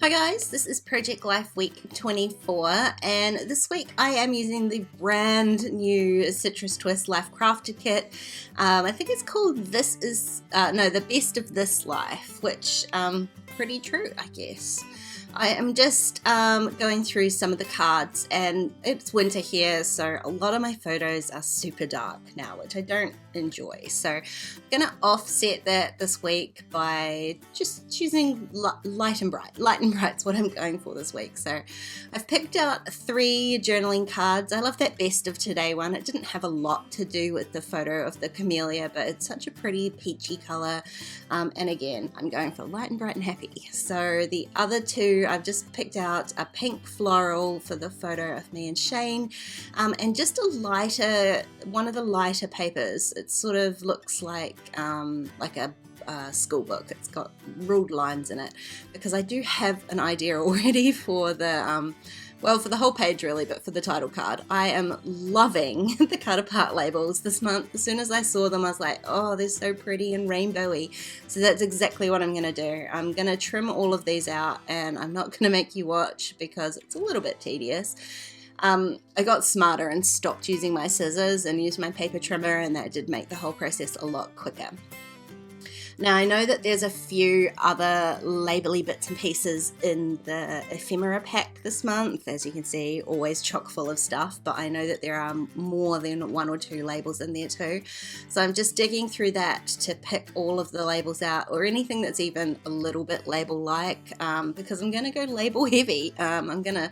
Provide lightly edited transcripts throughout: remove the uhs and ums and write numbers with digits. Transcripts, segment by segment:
Hi guys, this is Project Life Week 24 and this week I am using the brand new Citrus Twist Life Crafted Kit. I think it's called The Best of This Life, which pretty true I guess. I am just going through some of the cards, and it's winter here, so a lot of my photos are super dark now, which I don't enjoy. So I'm going to offset that this week by just choosing light and bright. Light and bright's what I'm going for this week. So I've picked out 3 journaling cards. I love that best of today one. It didn't have a lot to do with the photo of the camellia, but it's such a pretty peachy color. And again, I'm going for light and bright and happy. So the other 2, I've just picked out a pink floral for the photo of me and Shane, and just one of the lighter papers. It sort of looks like a school book. It's got ruled lines in it because I do have an idea already for the for the whole page really, but for the title card. I am loving the cut apart labels this month. As soon as I saw them, I was like, oh, they're so pretty and rainbowy. So that's exactly what I'm going to do. I'm going to trim all of these out, and I'm not going to make you watch because it's a little bit tedious. I got smarter and stopped using my scissors and used my paper trimmer, and that did make the whole process a lot quicker. Now I know that there's a few other labelly bits and pieces in the ephemera pack this month. As you can see, always chock full of stuff, but I know that there are more than 1 or 2 labels in there too. So I'm just digging through that to pick all of the labels out, or anything that's even a little bit label-like, because I'm going to go label heavy. I'm going to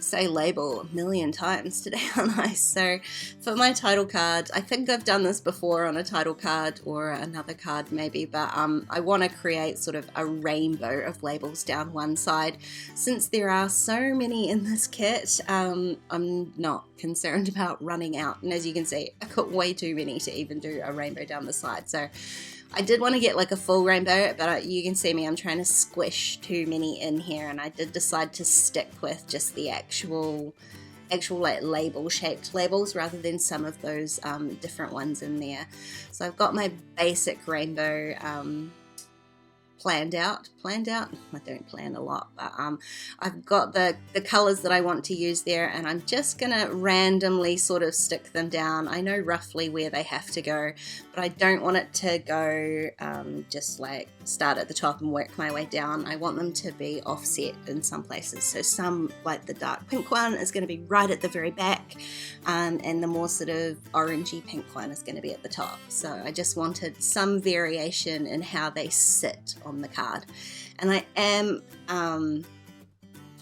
say label a million times today, aren't I? So for my title card, I think I've done this before on a title card or another card maybe, but I want to create sort of a rainbow of labels down one side. Since there are so many in this kit, I'm not concerned about running out, and as you can see, I've got way too many to even do a rainbow down the side. So I did want to get like a full rainbow, but you can see me, I'm trying to squish too many in here, and I did decide to stick with just the actual like label shaped labels rather than some of those different ones in there. So I've got my basic rainbow planned out. I don't plan a lot, but I've got the colors that I want to use there, and I'm just gonna randomly sort of stick them down. I know roughly where they have to go, but I don't want it to go just like start at the top and work my way down. I want them to be offset in some places. So some, like the dark pink one, is going to be right at the very back, and the more sort of orangey pink one is going to be at the top. So I just wanted some variation in how they sit on the card. And I am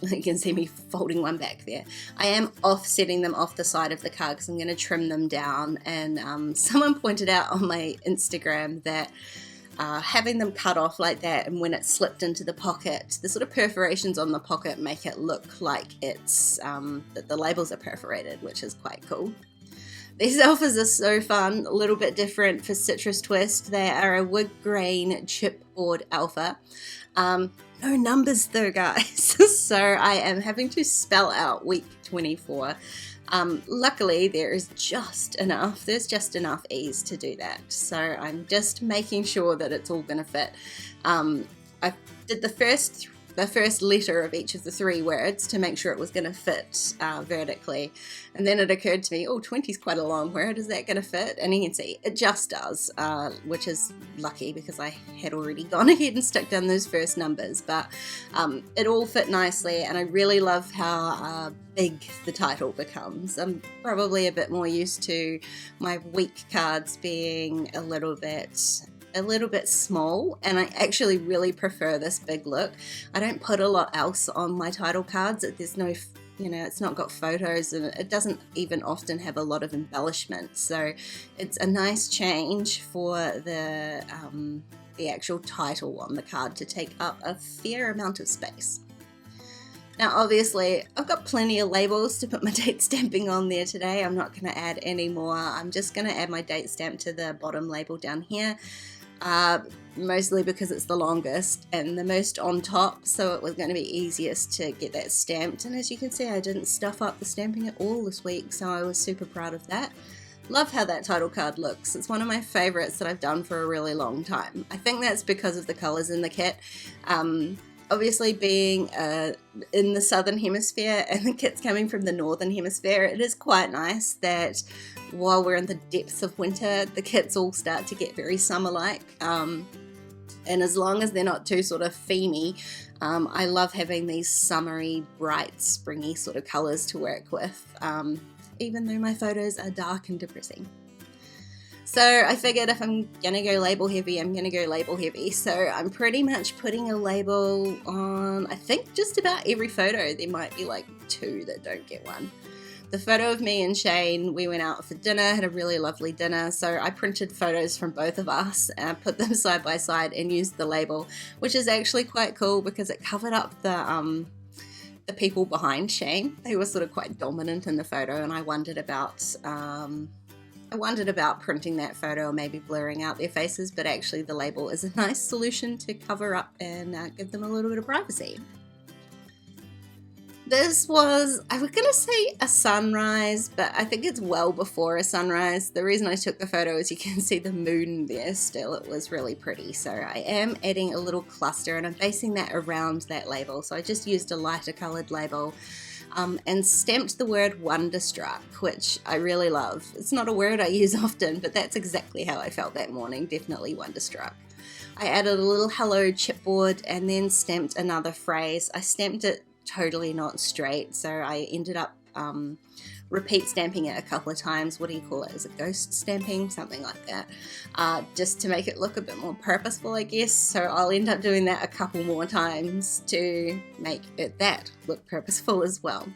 you can see me folding one back there. I am offsetting them off the side of the card because I'm going to trim them down. And someone pointed out on my Instagram that having them cut off like that, and when it's slipped into the pocket, the sort of perforations on the pocket make it look like it's that the labels are perforated, which is quite cool. These alphas are so fun, a little bit different for Citrus Twist. They are a wood grain chipboard alpha. No numbers though, guys. So I am having to spell out week 24. Luckily there's just enough ease to do that. So I'm just making sure that it's all going to fit. I did the first letter of each of the 3 words to make sure it was going to fit vertically, and then it occurred to me, 20 is quite a long word, is that going to fit? And you can see it just does, which is lucky because I had already gone ahead and stuck down those first numbers, but it all fit nicely, and I really love how big the title becomes. I'm probably a bit more used to my week cards being a little bit small, and I actually really prefer this big look. I don't put a lot else on my title cards. There's no, it's not got photos, and it doesn't even often have a lot of embellishment. So it's a nice change for the actual title on the card to take up a fair amount of space. Now obviously I've got plenty of labels to put my date stamping on there today. I'm not going to add any more. I'm just going to add my date stamp to the bottom label down here. Mostly because it's the longest and the most on top, so it was going to be easiest to get that stamped. And as you can see, I didn't stuff up the stamping at all this week, so I was super proud of that. Love how that title card looks. It's one of my favorites that I've done for a really long time. I think that's because of the colors in the kit. Obviously being in the southern hemisphere and the kit's coming from the northern hemisphere, it is quite nice that while we're in the depths of winter, the kits all start to get very summer-like. And as long as they're not too sort of themey, I love having these summery, bright, springy sort of colours to work with, even though my photos are dark and depressing. So I figured if I'm gonna go label heavy, I'm gonna go label heavy. So I'm pretty much putting a label on, I think, just about every photo. There might be like 2 that don't get one. The photo of me and Shane, we went out for dinner, had a really lovely dinner, so I printed photos from both of us and put them side by side and used the label, which is actually quite cool because it covered up the people behind Shane. They were sort of quite dominant in the photo, and I wondered about printing that photo or maybe blurring out their faces, but actually the label is a nice solution to cover up and give them a little bit of privacy. This was, I was going to say a sunrise, but I think it's well before a sunrise. The reason I took the photo is you can see the moon there still. It was really pretty. So I am adding a little cluster and I'm basing that around that label. So I just used a lighter coloured label and stamped the word wonderstruck, which I really love. It's not a word I use often, but that's exactly how I felt that morning, definitely wonderstruck. I added a little hello chipboard and then stamped another phrase. I stamped it totally not straight, so I ended up repeat stamping it a couple of times. What do you call it? Is it ghost stamping? Something like that, just to make it look a bit more purposeful, I guess. So I'll end up doing that a couple more times to make that look purposeful as well.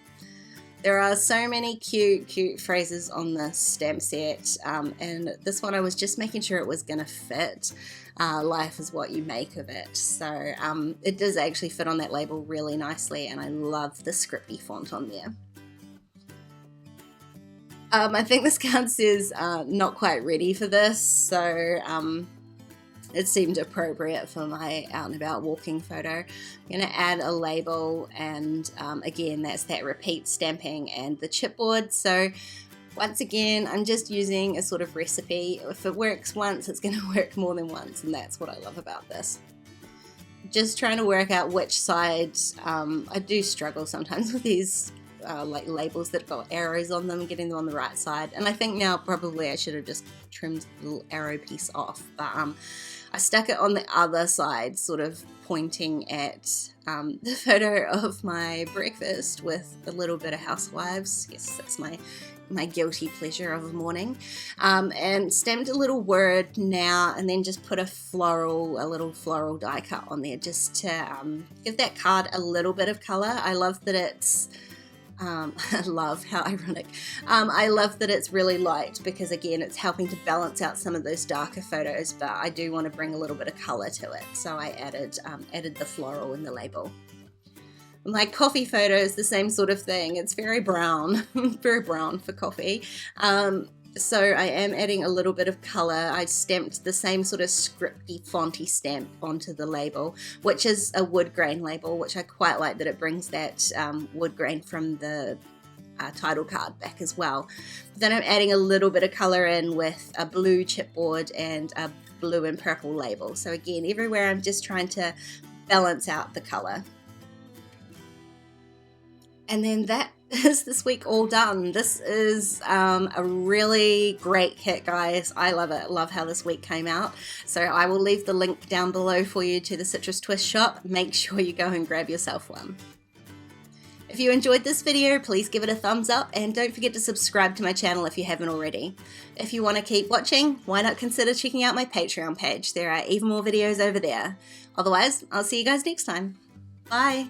There are so many cute phrases on the stamp set, and this one I was just making sure it was going to fit. Life is what you make of it. So it does actually fit on that label really nicely, and I love the scripty font on there. I think this card says not quite ready for this, so it seemed appropriate for my out and about walking photo. I'm going to add a label, and again, that's that repeat stamping and the chipboard. So once again, I'm just using a sort of recipe. If it works once, it's going to work more than once, and that's what I love about this. Just trying to work out which side. I do struggle sometimes with these like labels that got arrows on them, getting them on the right side, and I think now probably I should have just trimmed the little arrow piece off, but I stuck it on the other side, sort of pointing at the photo of my breakfast with a little bit of Housewives. Yes, that's my guilty pleasure of a morning, and stamped a little word now, and then just put a little floral die cut on there just to give that card a little bit of color. I love that it's I love how ironic. I love that it's really light because, again, it's helping to balance out some of those darker photos, but I do want to bring a little bit of color to it, so I added the floral in the label. My coffee photo is the same sort of thing. It's very brown, very brown for coffee. So I am adding a little bit of color. I stamped the same sort of scripty, fonty stamp onto the label, which is a wood grain label, which I quite like that it brings that wood grain from the title card back as well. Then I'm adding a little bit of color in with a blue chipboard and a blue and purple label. So again, everywhere I'm just trying to balance out the color. And then that is this week all done. This is a really great kit, guys. I love it. Love how this week came out. So I will leave the link down below for you to the Citrus Twist shop. Make sure you go and grab yourself one. If you enjoyed this video, please give it a thumbs up and don't forget to subscribe to my channel if you haven't already. If you want to keep watching, why not consider checking out my Patreon page? There are even more videos over there. Otherwise, I'll see you guys next time. Bye!